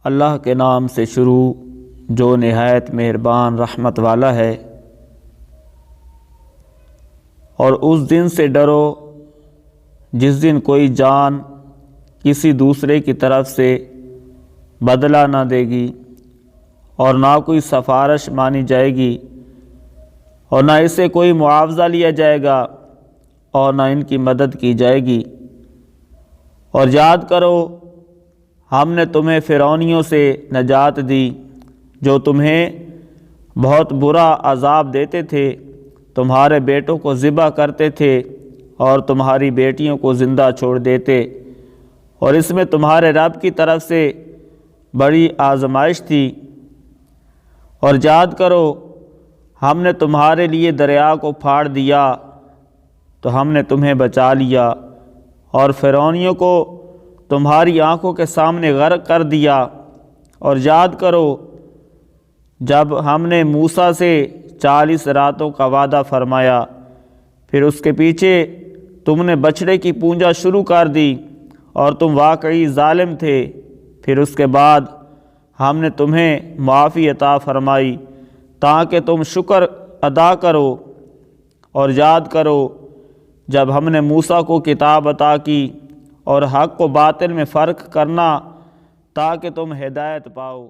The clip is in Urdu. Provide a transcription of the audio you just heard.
اللہ کے نام سے شروع جو نہایت مہربان رحمت والا ہے۔ اور اس دن سے ڈرو جس دن کوئی جان کسی دوسرے کی طرف سے بدلہ نہ دے گی اور نہ کوئی سفارش مانی جائے گی اور نہ اسے کوئی معاوضہ لیا جائے گا اور نہ ان کی مدد کی جائے گی۔ اور یاد کرو ہم نے تمہیں فرعونیوں سے نجات دی جو تمہیں بہت برا عذاب دیتے تھے، تمہارے بیٹوں کو ذبح کرتے تھے اور تمہاری بیٹیوں کو زندہ چھوڑ دیتے، اور اس میں تمہارے رب کی طرف سے بڑی آزمائش تھی۔ اور یاد کرو ہم نے تمہارے لیے دریا کو پھاڑ دیا تو ہم نے تمہیں بچا لیا، اور فرعونیوں کو تمہاری آنکھوں کے سامنے غرق کر دیا۔ اور یاد کرو جب ہم نے موسیٰ سے 40 راتوں کا وعدہ فرمایا، پھر اس کے پیچھے تم نے بچھڑے کی پوجا شروع کر دی اور تم واقعی ظالم تھے، پھر اس کے بعد ہم نے تمہیں معافی عطا فرمائی تاکہ تم شکر ادا کرو۔ اور یاد کرو جب ہم نے موسیٰ کو کتاب عطا کی اور حق و باطل میں فرق کرنا تاکہ تم ہدایت پاؤ۔